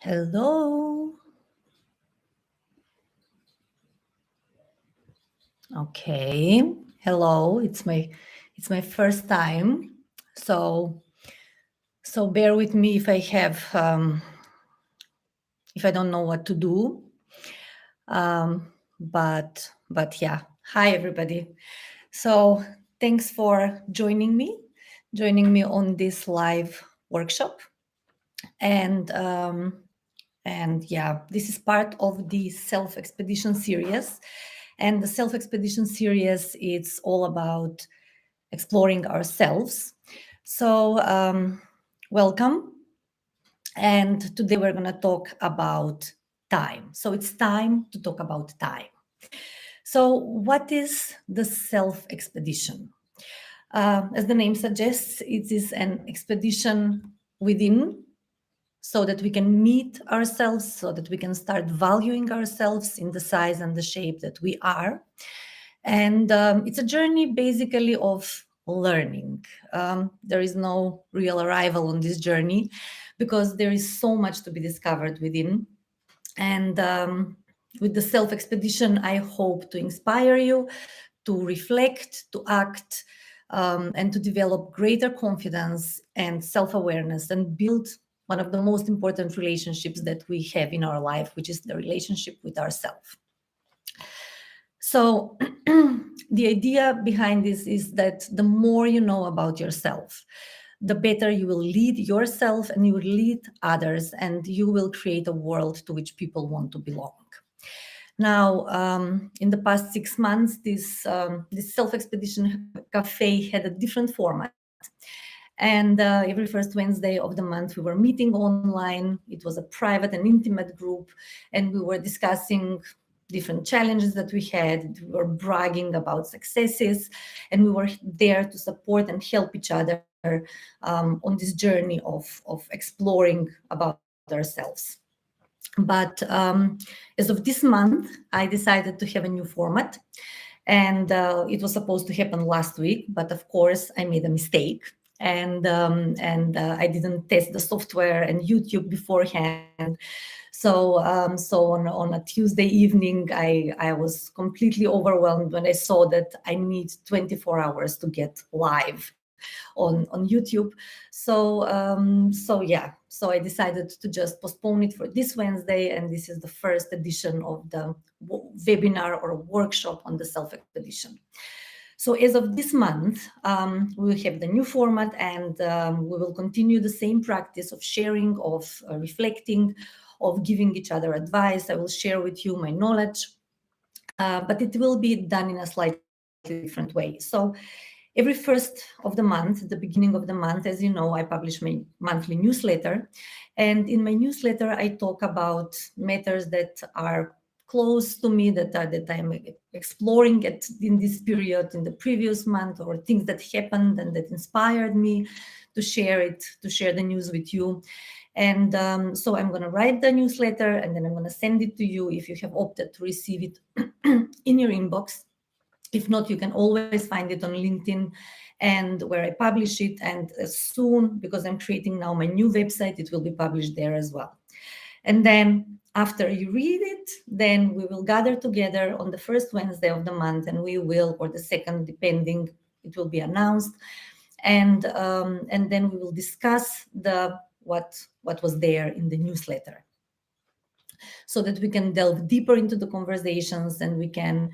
Hello. Okay. Hello. It's my first time. So bear with me if if I don't know what to do. But yeah. Hi everybody. So thanks for joining me on this live workshop. And yeah, this is part of the Self-Expedition series. And the Self-Expedition series, it's all about exploring ourselves. So welcome. And today we're going to talk about time. So it's time to talk about time. So what is the Self-Expedition? As the name suggests, it is an expedition within, so that we can meet ourselves, so that we can start valuing ourselves in the size and the shape that we are. And it's a journey basically of learning. There is no real arrival on this journey because there is so much to be discovered within. And with the Self-Expedition, I hope to inspire you to reflect, to act, and to develop greater confidence and self-awareness and build one of the most important relationships that we have in our life, which is the relationship with ourselves. So the idea behind this is that the more you know about yourself, the better you will lead yourself and you will lead others, and you will create a world to which people want to belong. Now, in the past 6 months, this Self-Expedition Café had a different format. And every first Wednesday of the month, we were meeting online. It was a private and intimate group, and we were discussing different challenges that we had. We were bragging about successes, and we were there to support and help each other on this journey of exploring about ourselves. But as of this month, I decided to have a new format, and it was supposed to happen last week. But of course, I made a mistake, and I didn't test the software and YouTube beforehand. So on a Tuesday evening, I was completely overwhelmed when I saw that I need 24 hours to get live on YouTube. So I decided to just postpone it for this Wednesday, and this is the first edition of the webinar or workshop on the Self-Expedition. So as of this month, we will have the new format, and we will continue the same practice of sharing, of reflecting, of giving each other advice. I will share with you my knowledge, but it will be done in a slightly different way. So every first of the month, at the beginning of the month, as you know, I publish my monthly newsletter. And in my newsletter, I talk about matters that are close to me, that I'm exploring in this period, in the previous month, or things that happened and that inspired me to share the news with you. And so I'm going to write the newsletter, and then I'm going to send it to you if you have opted to receive it in your inbox. If not, you can always find it on LinkedIn and where I publish it. And soon, because I'm creating now my new website, it will be published there as well. And then after you read it, then we will gather together on the first Wednesday of the month, and we will, or the second, depending, it will be announced. And then we will discuss what was there in the newsletter, so that we can delve deeper into the conversations, and we can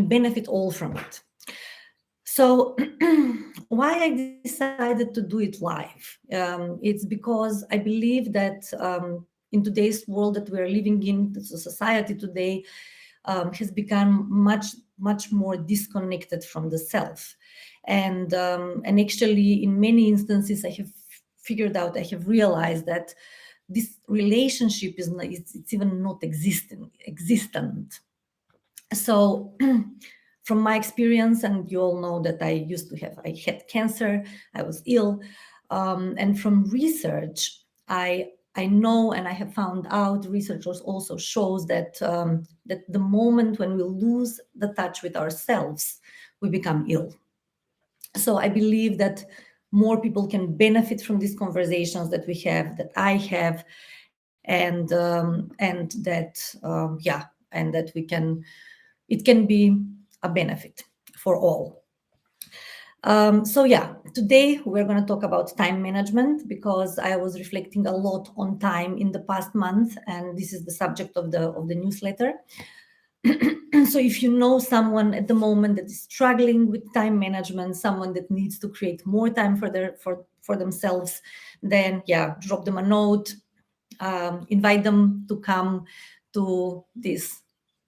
benefit all from it. So why I decided to do it live? It's because I believe that in today's world that we're living in, the society today has become much more disconnected from the self. And actually, in many instances, I have realized that this relationship it's even not existent. So from my experience, and you all know that I had cancer, I was ill, and from research, I know, and I have found out, research also shows that that the moment when we lose the touch with ourselves, we become ill. So I believe that more people can benefit from these conversations that we have, that I have, and that and that it can be a benefit for all. Today we're going to talk about time management, because I was reflecting a lot on time in the past month, and this is the subject of the newsletter. So if you know someone at the moment that is struggling with time management, someone that needs to create more time for themselves, then drop them a note, invite them to come to this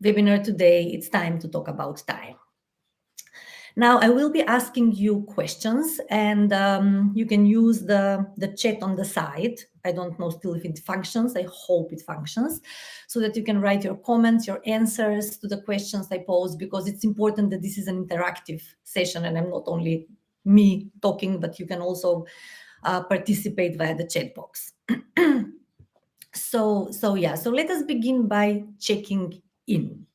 webinar today. It's time to talk about time. Now, I will be asking you questions, and you can use the chat on the side. I don't know still if it functions. I hope it functions, so that you can write your comments, your answers to the questions I pose, because it's important that this is an interactive session, and I'm not only me talking, but you can also participate via the chat box. So let us begin by checking in.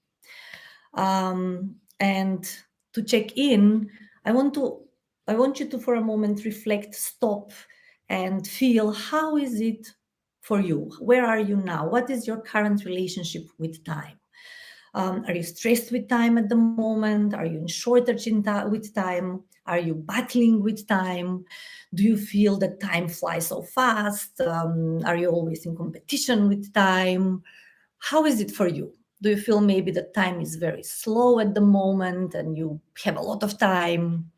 And to check in, I want you to for a moment reflect, stop, and feel, how is it for you? Where are you now? What is your current relationship with time? Are you stressed with time at the moment? Are you in shortage with time? Are you battling with time? Do you feel that time flies so fast? Are you always in competition with time? How is it for you? Do you feel maybe that time is very slow at the moment and you have a lot of time?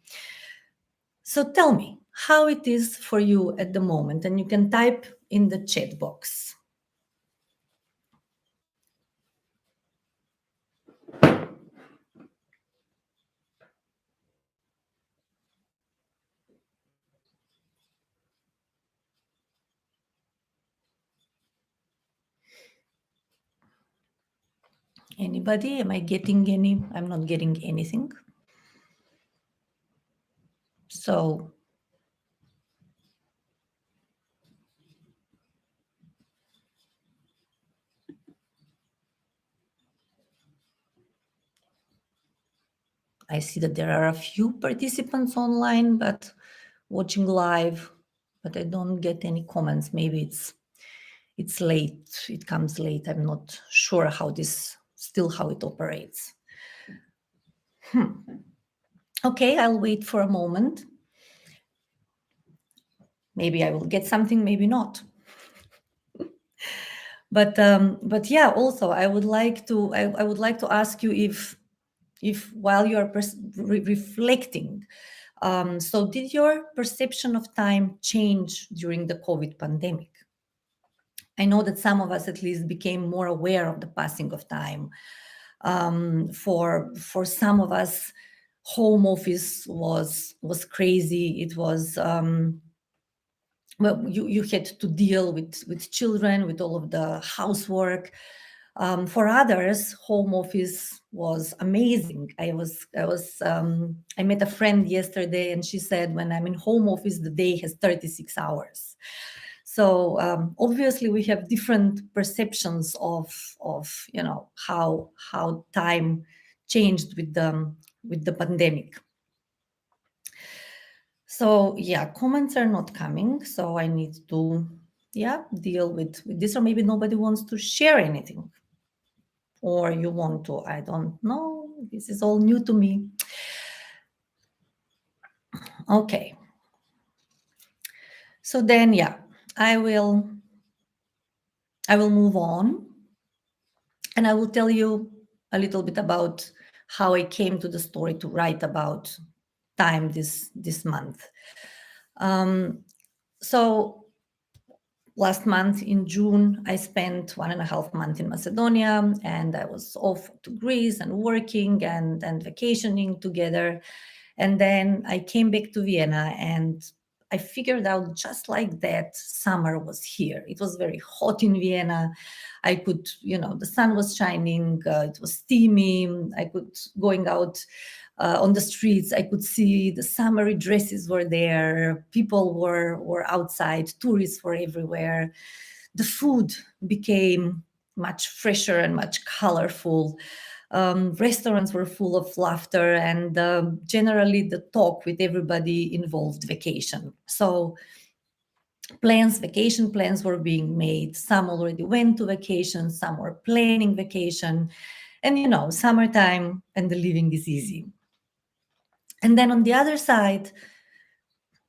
So tell me how it is for you at the moment, and you can type in the chat box. Anybody? Am I getting any? I'm not getting anything. So I see that there are a few participants online, but watching live, but I don't get any comments. Maybe it's late. It comes late. I'm not sure how it operates. Okay, I'll wait for a moment. Maybe I will get something, maybe not. But also I would like to ask you if while you are reflecting, so did your perception of time change during the COVID pandemic? I know that some of us at least became more aware of the passing of time. For some of us, home office was crazy. It was you had to deal with children, with all of the housework. For others, home office was amazing. I met a friend yesterday, and she said, when I'm in home office, the day has 36 hours. So obviously we have different perceptions of how time changed with the pandemic. So comments are not coming, so I need to deal with this, or maybe nobody wants to share anything, or you want to, I don't know, this is all new to me. Okay, so then I will move on, and I will tell you a little bit about how I came to the story to write about time this month. So last month in June, I spent 1.5 months in Macedonia, and I was off to Greece and working and vacationing together. And then I came back to Vienna, and I figured out just like that, summer was here. It was very hot in Vienna. I could, the sun was shining, it was steamy. I could, going out on the streets, I could see the summery dresses were there. People were outside. Tourists were everywhere. The food became much fresher and much colorful. Restaurants were full of laughter, and generally the talk with everybody involved vacation. So vacation plans were being made. Some already went to vacation, some were planning vacation. And summertime and the living is easy. And then on the other side,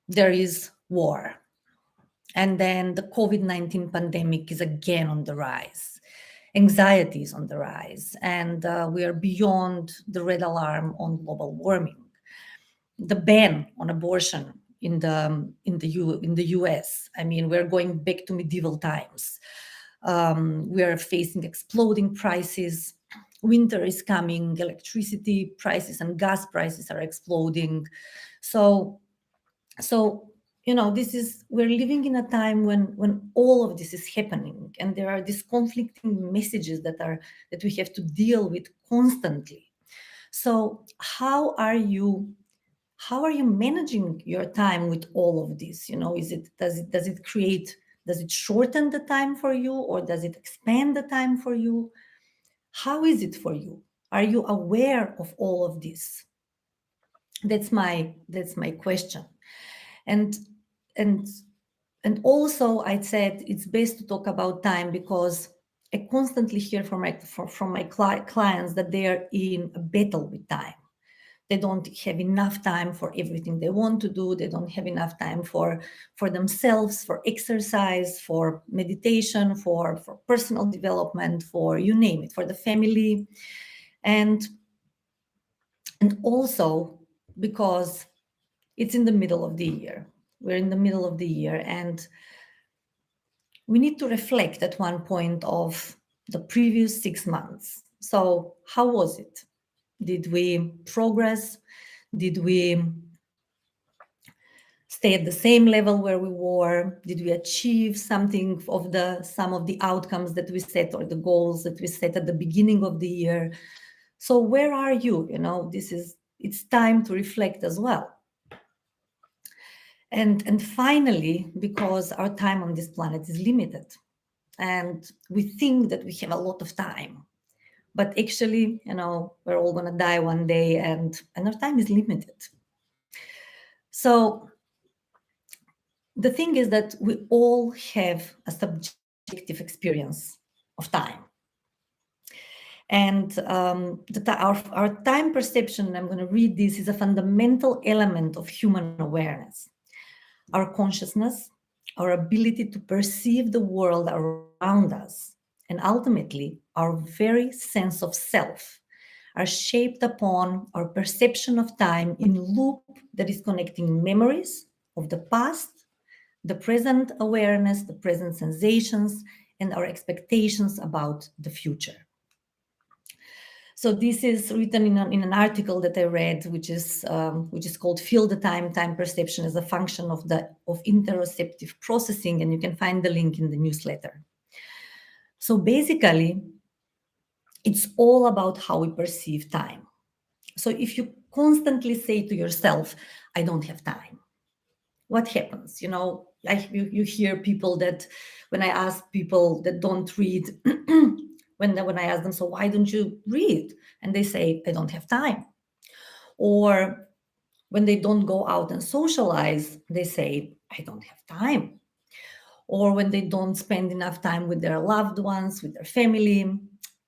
there is war. And then the COVID-19 pandemic is again on the rise. Anxiety is on the rise. And we are beyond the red alarm on global warming. The ban on abortion in the US. I mean, we're going back to medieval times. We are facing exploding prices. Winter is coming. Electricity prices and gas prices are exploding. So we're living in a time when all of this is happening, and there are these conflicting messages that we have to deal with constantly. So how are you managing your time with all of this? Does it shorten the time for you, or does it expand the time for you? How is it for you? Are you aware of all of this? That's my question. And also, I said it's best to talk about time because I constantly hear from my clients that they are in a battle with time. They don't have enough time for everything they want to do. They don't have enough time for themselves, for exercise, for meditation, for personal development, for you name it, for the family. And also because it's in the middle of the year. We're in the middle of the year, and we need to reflect at one point of the previous 6 months. So how was it? Did we progress? Did we stay at the same level where we were? Did we achieve some of the outcomes that we set, or the goals that we set at the beginning of the year? So where are you? It's time to reflect as well. And finally, because our time on this planet is limited, and we think that we have a lot of time, but actually, we're all going to die one day, and our time is limited. So the thing is that we all have a subjective experience of time. And our time perception, I'm going to read this, is a fundamental element of human awareness. Our consciousness, our ability to perceive the world around us, and ultimately our very sense of self are shaped upon our perception of time in loop that is connecting memories of the past, the present awareness, the present sensations, and our expectations about the future. So this is written in an article that I read, which is called "Feel the Time Perception as a Function of Interoceptive Processing," and you can find the link in the newsletter. So basically, it's all about how we perceive time. So if you constantly say to yourself, "I don't have time," what happens? You hear people that, when I ask people that don't read, when I ask them, "So why don't you read?" And they say, "I don't have time." Or when they don't go out and socialize, they say, "I don't have time." Or when they don't spend enough time with their loved ones, with their family,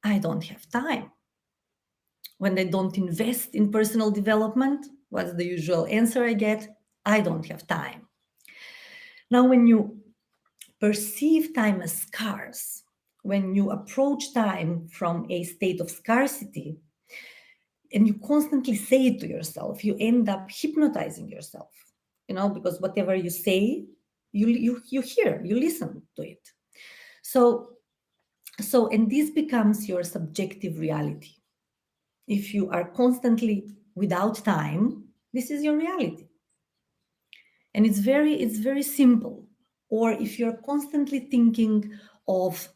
"I don't have time." When they don't invest in personal development, what's the usual answer I get? "I don't have time." Now, when you perceive time as scarce, when you approach time from a state of scarcity, and you constantly say it to yourself, you end up hypnotizing yourself, because whatever you say, you hear, you listen to it. So, and this becomes your subjective reality. If you are constantly without time, this is your reality. And it's very simple. Or if you're constantly thinking of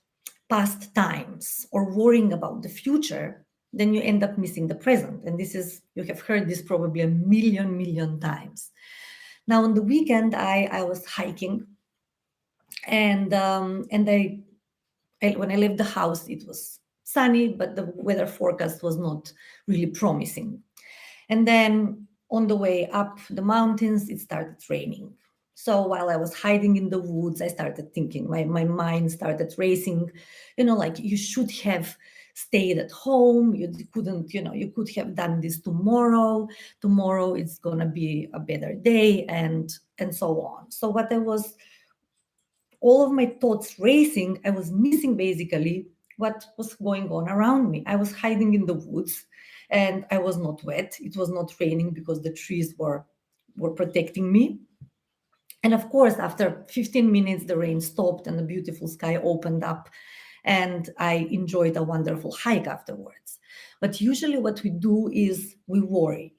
past times or worrying about the future, then you end up missing the present. And you have heard this probably a million times. Now, on the weekend, I was hiking, and when I left the house, it was sunny, but the weather forecast was not really promising. And then on the way up the mountains, it started raining. So while I was hiding in the woods, I started thinking, my mind started racing, like you should have stayed at home. You couldn't, you could have done this tomorrow. Tomorrow it's going to be a better day, and so on. So all of my thoughts racing, I was missing basically what was going on around me. I was hiding in the woods and I was not wet. It was not raining because the trees were protecting me. And of course, after 15 minutes, the rain stopped and the beautiful sky opened up, and I enjoyed a wonderful hike afterwards. But usually what we do is we worry,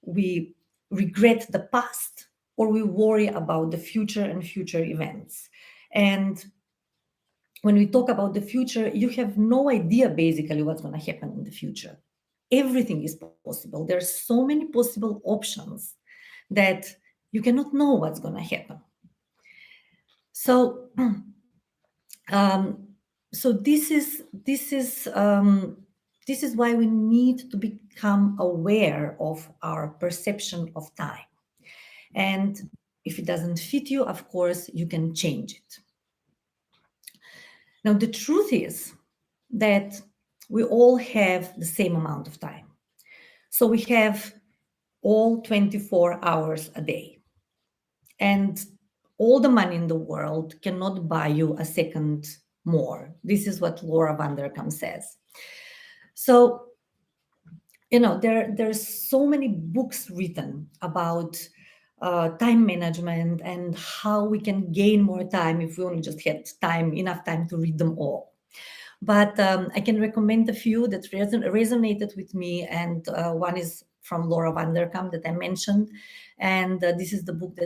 we regret the past, or we worry about the future and future events. And when we talk about the future, you have no idea basically what's going to happen in the future. Everything is possible. There's so many possible options that you cannot know what's going to happen. So, this is why we need to become aware of our perception of time. And if it doesn't fit you, of course, you can change it. Now, the truth is that we all have the same amount of time. So we have all 24 hours a day. And all the money in the world cannot buy you a second more. This is what Laura van der Kam says. So, there's so many books written about time management and how we can gain more time if we only just had enough time to read them all. But I can recommend a few that resonated with me, and one is from Laura van der Kam that I mentioned, and this is the book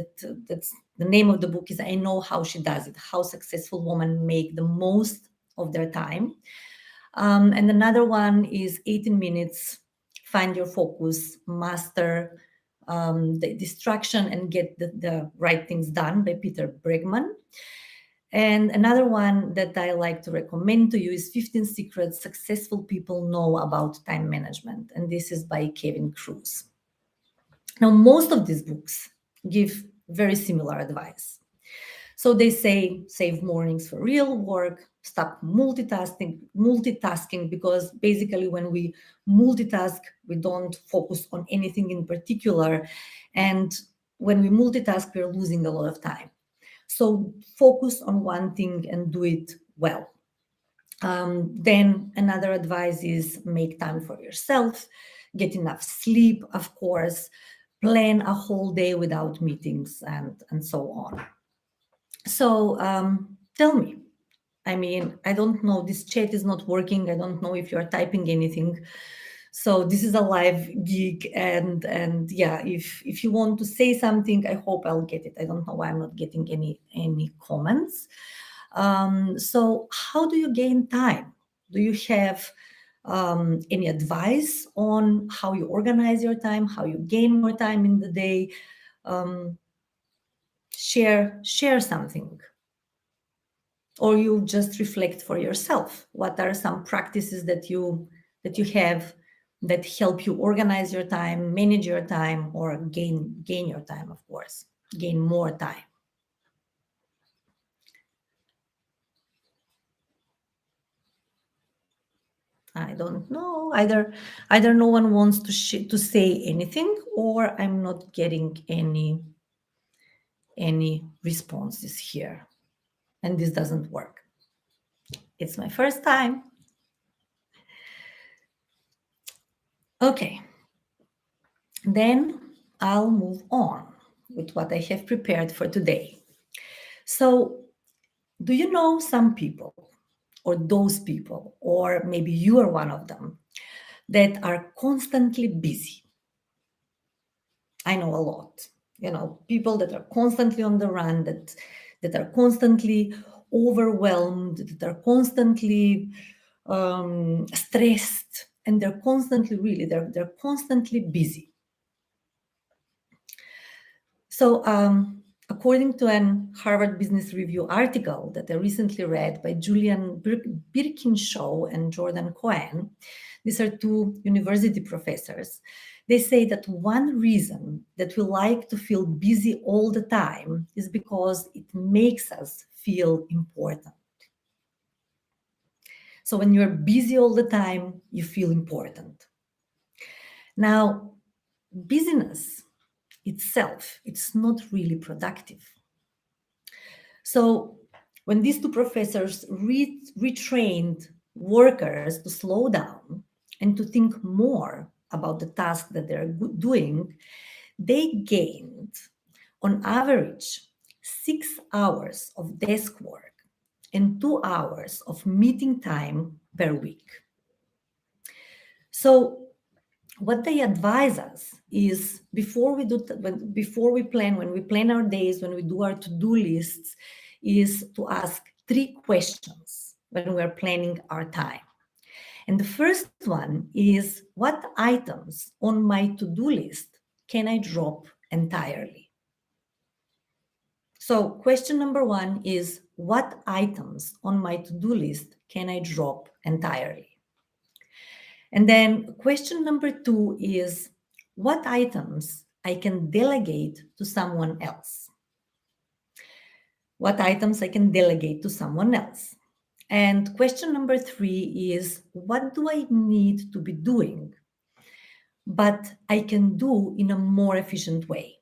that's the name of the book is I Know How She Does It: How Successful Women Make the Most of Their Time. And another one is 18 Minutes, Find Your Focus, Master the Distraction and Get the Right Things Done by Peter Bregman. And another one that I like to recommend to you is 15 Secrets Successful People Know About Time Management. And this is by Kevin Cruz. Now, most of these books give very similar advice. So they say, save mornings for real work, stop multitasking, because basically when we multitask, we don't focus on anything in particular. And when we multitask, we're losing a lot of time. So focus on one thing and do it well. Then another advice is make time for yourself, get enough sleep, of course, plan a whole day without meetings, and so on. So tell me, I don't know, this chat is not working. I don't know if you're typing anything. So this is a live gig, and yeah, if you want to say something, I hope I'll get it. I don't know why I'm not getting any comments. So how do you gain time? Do you have any advice on how you organize your time, how you gain more time in the day? Share something. Or you just reflect for yourself. What are some practices that you have that help you organize your time, manage your time, or gain your time, of course, gain more time? I don't know. Either no one wants to say anything, or I'm not getting any responses here, and this doesn't work. It's my first time. Okay. Then I'll move on with what I have prepared for today. So, do you know some people, or those people, or maybe you are one of them, that are constantly busy? I know a lot. People that are constantly on the run, that are constantly overwhelmed, that are constantly stressed, and they're constantly busy. So According to an Harvard Business Review article that I recently read by Julian Birkinshaw and Jordan Cohen, these are two university professors, they say that one reason that we like to feel busy all the time is because it makes us feel important. So when you're busy all the time, you feel important. Now, busyness itself, it's not really productive. So when these two professors retrained workers to slow down and to think more about the task that they're doing, they gained, on average, 6 hours of desk work and 2 hours of meeting time per week. So what they advise us is before we plan, when we plan our days, when we do our to-do lists, is to ask 3 questions when we're planning our time. And the first one is, what items on my to-do list can I drop entirely? So question number 1 is, what items on my to-do list can I drop entirely? And then question number 2 is, what items I can delegate to someone else? What items I can delegate to someone else? And question number 3 is, what do I need to be doing, but I can do in a more efficient way?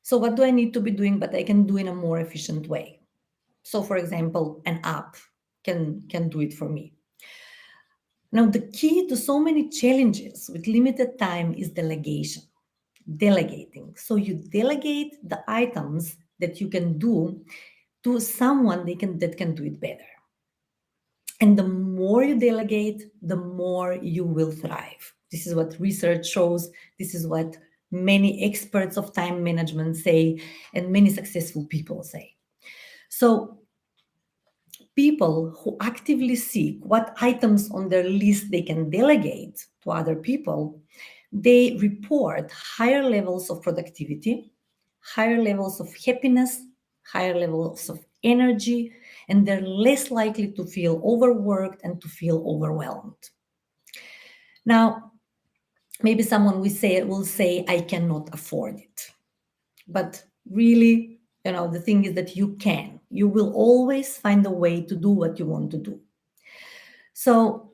So what do I need to be doing, but I can do in a more efficient way? So for example, an app can do it for me. Now, the key to so many challenges with limited time is delegation, delegating. So you delegate the items that you can do to someone that can do it better. And the more you delegate, the more you will thrive. This is what research shows. This is what many experts of time management say, and many successful people say. So people who actively seek what items on their list they can delegate to other people, they report higher levels of productivity, higher levels of happiness, higher levels of energy, and they're less likely to feel overworked and to feel overwhelmed. Now, maybe someone will say, I cannot afford it. But really, the thing is that you can. You will always find a way to do what you want to do. So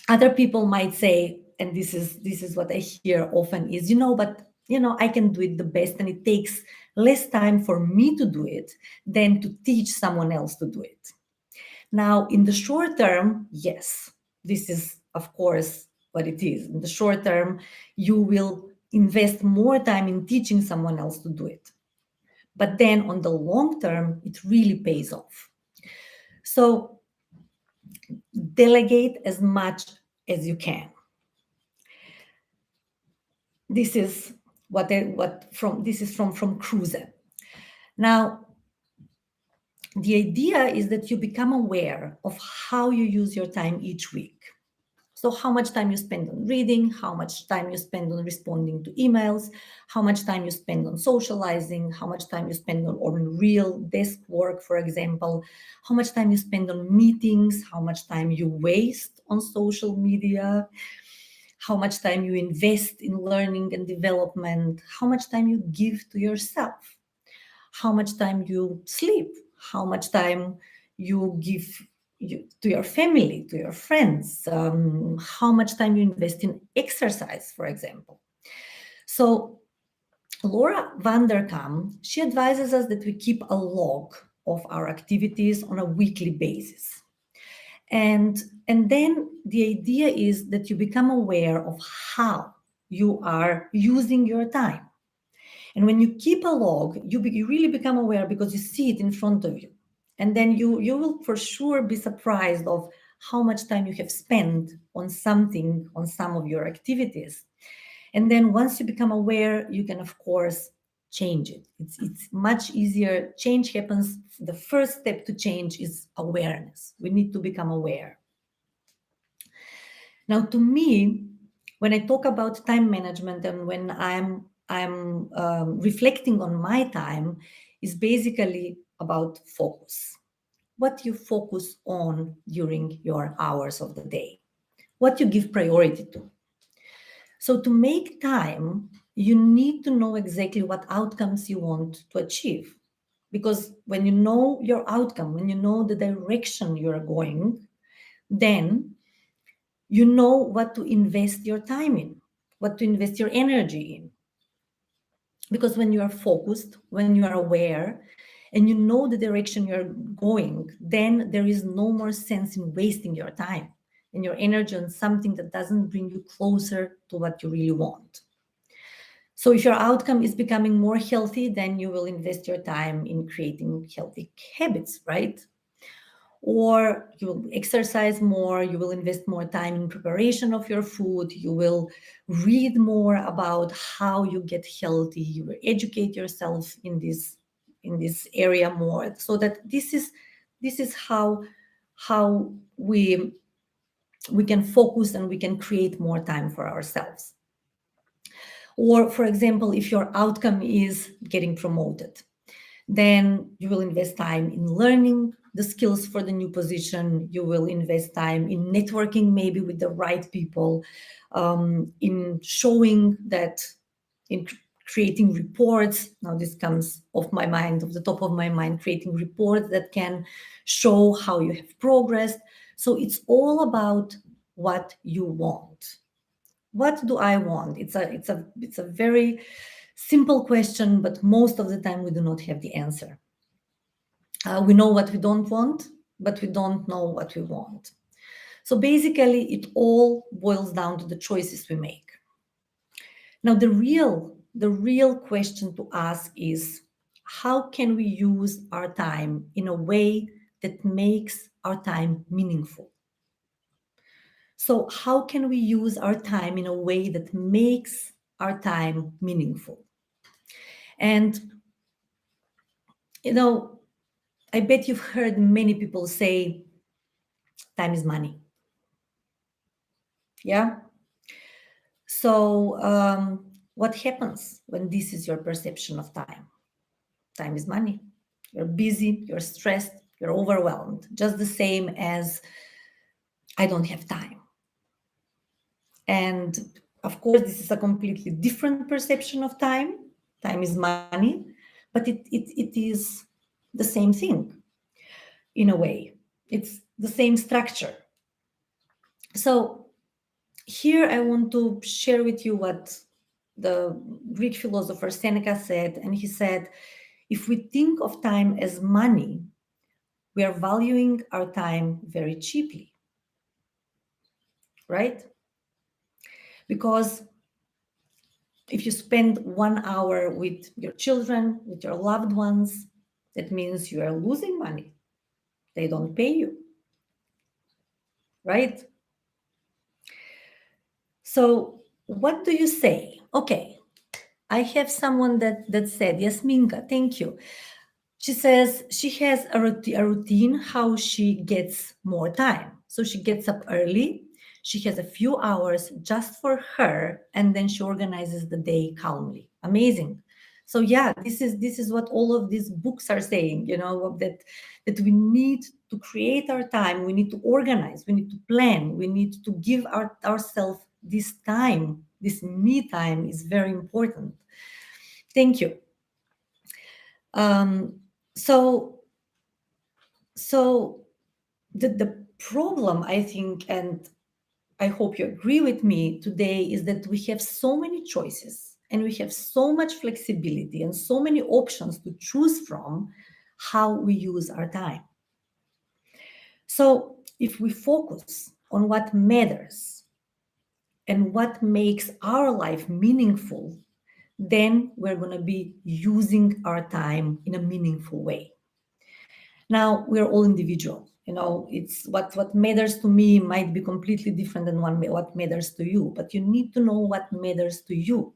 other people might say, and this is what I hear often is, but I can do it the best, and it takes less time for me to do it than to teach someone else to do it. Now, in the short term, yes, this is, of course, what it is. In the short term, you will invest more time in teaching someone else to do it. But then on the long term, it really pays off. So delegate as much as you can. This is from Kruse. Now, the idea is that you become aware of how you use your time each week. So how much time you spend on reading, how much time you spend on responding to emails, how much time you spend on socializing, how much time you spend on real desk work, for example, how much time you spend on meetings, how much time you waste on social media, how much time you invest in learning and development, how much time you give to yourself, how much time you sleep, how much time you give to your family, to your friends, how much time you invest in exercise, for example. So Laura Vanderkam, she advises us that we keep a log of our activities on a weekly basis. And then the idea is that you become aware of how you are using your time. And when you keep a log, you really become aware because you see it in front of you. And then you will for sure be surprised of how much time you have spent on something, on some of your activities. And then once you become aware, you can, of course, change it. It's much easier. Change happens. The first step to change is awareness. We need to become aware. Now, to me, when I talk about time management and when I'm I'm reflecting on my time is basically about focus. What you focus on during your hours of the day, what you give priority to. So to make time, you need to know exactly what outcomes you want to achieve. Because when you know your outcome, when you know the direction you're going, then you know what to invest your time in, what to invest your energy in. Because when you are focused, when you are aware, and you know the direction you're going, then there is no more sense in wasting your time and your energy on something that doesn't bring you closer to what you really want. So if your outcome is becoming more healthy, then you will invest your time in creating healthy habits, right? Or you will exercise more, you will invest more time in preparation of your food, you will read more about how you get healthy, you will educate yourself in this area more, so that this is how we can focus and we can create more time for ourselves. Or for example, if your outcome is getting promoted, then you will invest time in learning the skills for the new position. You will invest time in networking, maybe with the right people, in showing that, in creating reports. Now this comes off the top of my mind, creating reports that can show how you have progressed. So it's all about what you want. What do I want? It's a very simple question, but most of the time we do not have the answer. We know what we don't want, but we don't know what we want. So basically, it all boils down to the choices we make. Now, the real question to ask is, how can we use our time in a way that makes our time meaningful? So how can we use our time in a way that makes our time meaningful? And, I bet you've heard many people say, time is money. Yeah? So what happens when this is your perception of time? Time is money. You're busy, you're stressed, you're overwhelmed, just the same as I don't have time. And of course, this is a completely different perception of time. Time is money, but it is the same thing in a way. It's the same structure. So here I want to share with you what the Greek philosopher Seneca said. And he said, if we think of time as money, we are valuing our time very cheaply, right? Because if you spend 1 hour with your children, with your loved ones, that means you are losing money. They don't pay you, right? So what do you say? Okay, I have someone that said, Yasminka, thank you. She says she has a routine how she gets more time. So she gets up early. She has a few hours just for her, and then she organizes the day calmly. Amazing. So yeah, this is what all of these books are saying, that we need to create our time, we need to organize, we need to plan, we need to give ourselves this time. This me time is very important. Thank you. So the problem, I think, and I hope you agree with me today, is that we have so many choices and we have so much flexibility and so many options to choose from how we use our time. So if we focus on what matters and what makes our life meaningful, then we're going to be using our time in a meaningful way. Now, we're all individual. It's what matters to me might be completely different than what matters to you, but you need to know what matters to you,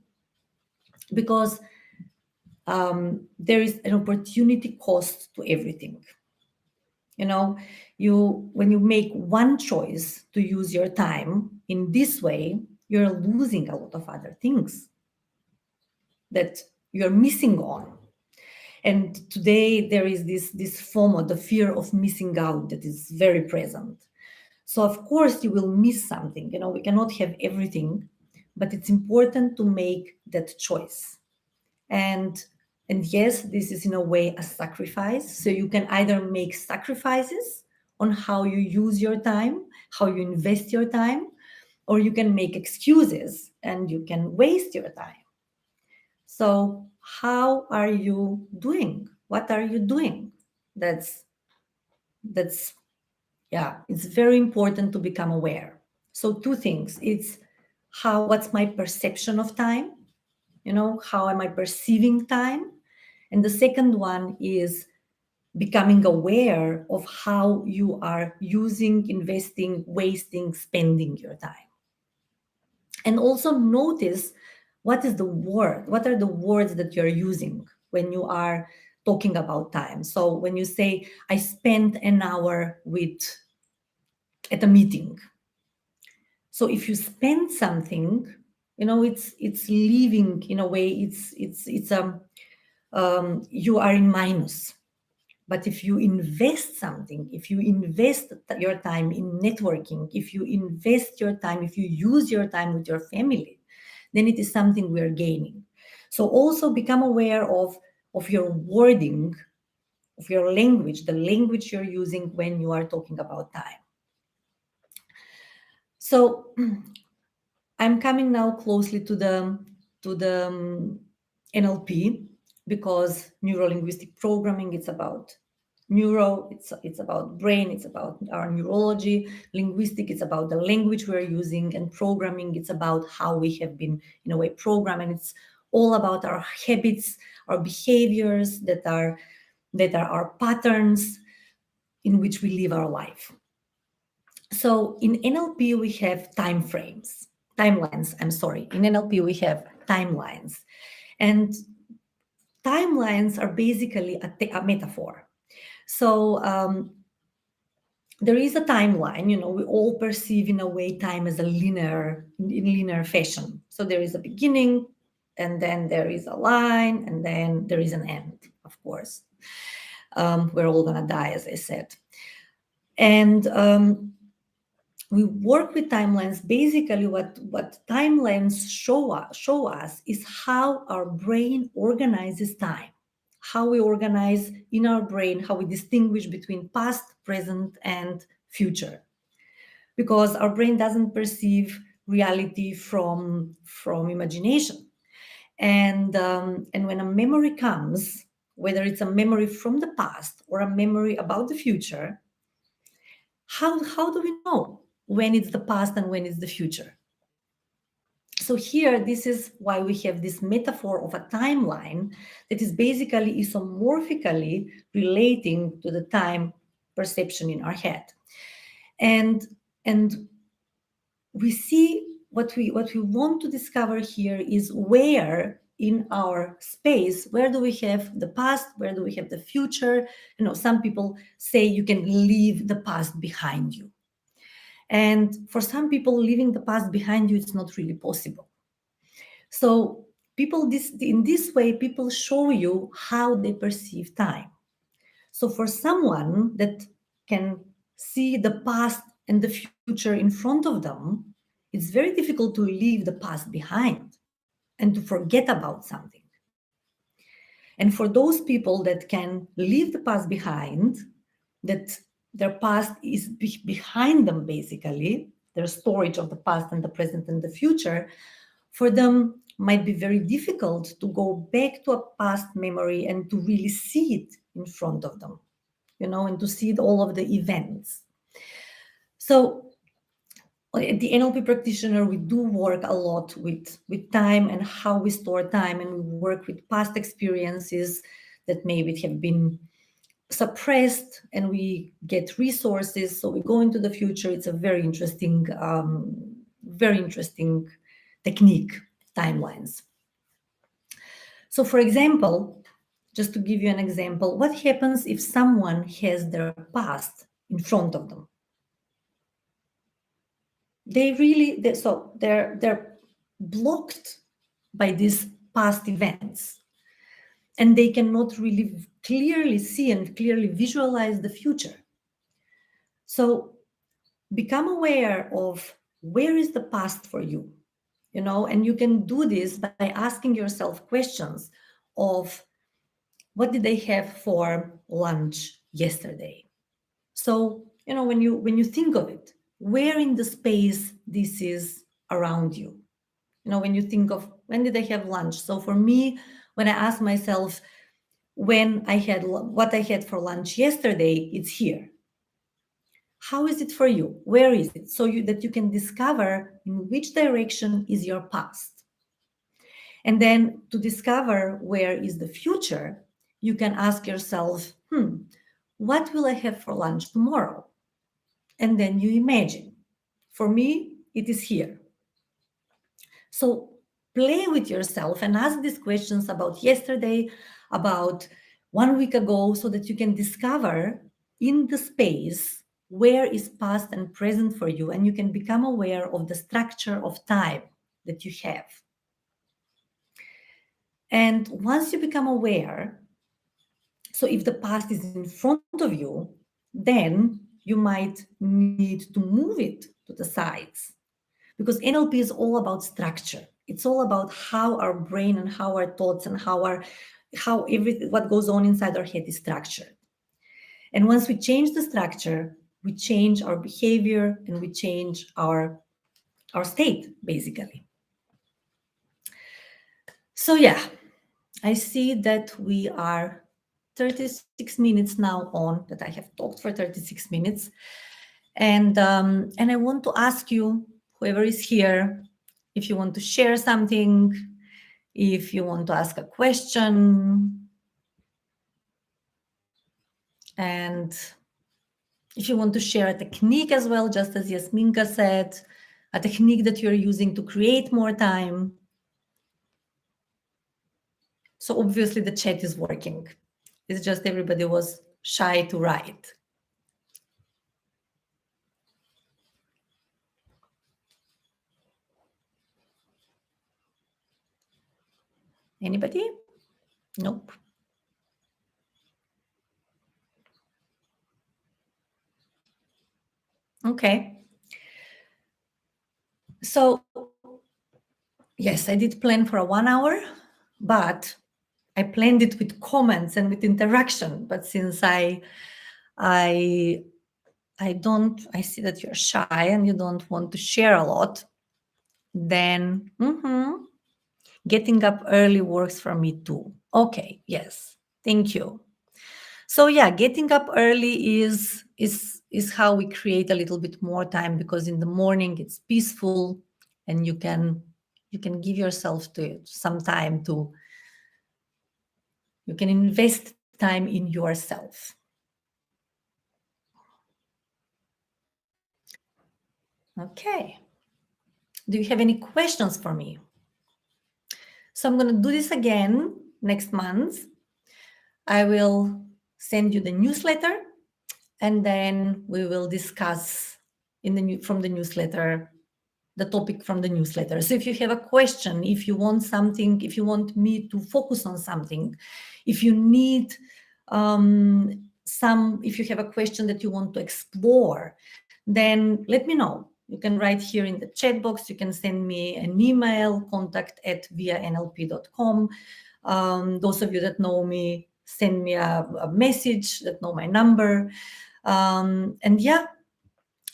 because there is an opportunity cost to everything. When you make one choice to use your time in this way, you're losing a lot of other things. that you're missing on. And today there is this FOMO, the fear of missing out, that is very present. So of course you will miss something. We cannot have everything, but it's important to make that choice. And yes, this is in a way a sacrifice. So you can either make sacrifices on how you use your time, how you invest your time, or you can make excuses and you can waste your time. So how are you doing? What are you doing? That's yeah, it's very important to become aware. So two things. It's what's my perception of time? How am I perceiving time? And the second one is becoming aware of how you are using, investing, wasting, spending your time. And also notice what are the words that you're using when you are talking about time. So when you say, I spent an hour at a meeting. So if you spend something, it's leaving in a way, you are in minus. But if you invest something, if you invest your time in networking, if you invest your time, if you use your time with your family, then it is something we are gaining. So also become aware of your wording, of your language, the language you're using when you are talking about time. So I'm coming now closely to the NLP, because neuro-linguistic programming, it's about it's about brain, it's about our neurology. Linguistic, it's about the language we're using, and programming, it's about how we have been in a way programmed, and it's all about our habits, our behaviors that are our patterns in which we live our life. So in NLP we have timelines. In NLP we have timelines, and timelines are basically a metaphor. So there is a timeline. We all perceive in a way time as in linear fashion. So there is a beginning, and then there is a line, and then there is an end. Of course, we're all gonna die, as I said, and we work with timelines. Basically, what timelines show us is how our brain organizes time, how we organize in our brain, how we distinguish between past, present, and future. Because our brain doesn't perceive reality from imagination. And when a memory comes, whether it's a memory from the past or a memory about the future, how do we know when it's the past and when it's the future? So here, this is why we have this metaphor of a timeline that is basically isomorphically relating to the time perception in our head. And we see what we want to discover here is where in our space, where do we have the past, where do we have the future? Some people say you can leave the past behind you. And for some people, leaving the past behind you, it's not really possible. So in this way, people show you how they perceive time. So for someone that can see the past and the future in front of them, it's very difficult to leave the past behind and to forget about something. And for those people that can leave the past behind, that their past is behind them, basically, their storage of the past and the present and the future, for them might be very difficult to go back to a past memory and to really see it in front of them, and to see all of the events. So at the NLP practitioner, we do work a lot with time and how we store time, and we work with past experiences that maybe have been suppressed, and we get resources. So we go into the future. It's a very interesting technique, timelines. So for example, just to give you an example, what happens if someone has their past in front of them? They're blocked by this past events, and they cannot really clearly see and clearly visualize the future. So become aware of where is the past for you, and you can do this by asking yourself questions of what did I have for lunch yesterday? So, when you think of it, where in the space this is around you? When you think of when did I have lunch? So for me, when I ask myself when I had what I had for lunch yesterday, it's here. How is it for you? Where is it? So that you can discover in which direction is your past. And then to discover where is the future, you can ask yourself, what will I have for lunch tomorrow? And then you imagine. For me, it is here. So play with yourself and ask these questions about yesterday, about 1 week ago, so that you can discover in the space where is past and present for you, and you can become aware of the structure of time that you have. And once you become aware, so if the past is in front of you, then you might need to move it to the sides, because NLP is all about structure. It's all about how our brain and how our thoughts and how everything, what goes on inside our head is structured. And once we change the structure, we change our behavior and we change our state, basically. So yeah, I see that we are 36 minutes now on, that I have talked for 36 minutes. And I want to ask you, whoever is here, if you want to share something, if you want to ask a question, and if you want to share a technique as well, just as Yasminka said, a technique that you're using to create more time. So obviously the chat is working. It's just everybody was shy to write. Anybody? Nope. Okay. So yes, I did plan for a 1 hour, but I planned it with comments and with interaction. But since I see that you're shy and you don't want to share a lot, then getting up early works for me too. Okay, yes, thank you. So yeah, getting up early is how we create a little bit more time, because in the morning it's peaceful and you can give yourself to some time to, you can invest time in yourself. Okay. Do you have any questions for me? So I'm going to do this again next month. I will send you the newsletter, and then we will discuss from the newsletter, the topic from the newsletter. So if you have a question, if you want something, if you want me to focus on something, if you need if you have a question that you want to explore, then let me know. You can write here in the chat box. You can send me an email, contact@vianlp.com. Those of you that know me, send me a message, that know my number. And yeah,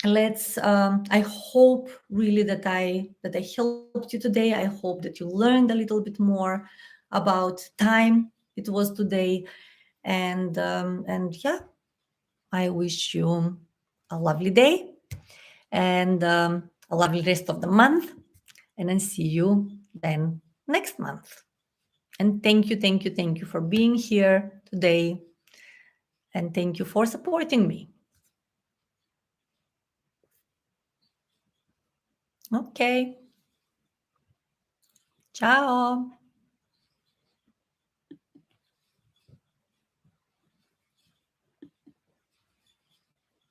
I hope really that I helped you today. I hope that you learned a little bit more about time. It was today. And yeah, I wish you a lovely day and a lovely rest of the month. And then see you then next month. And thank you for being here today. And thank you for supporting me. Okay. Ciao.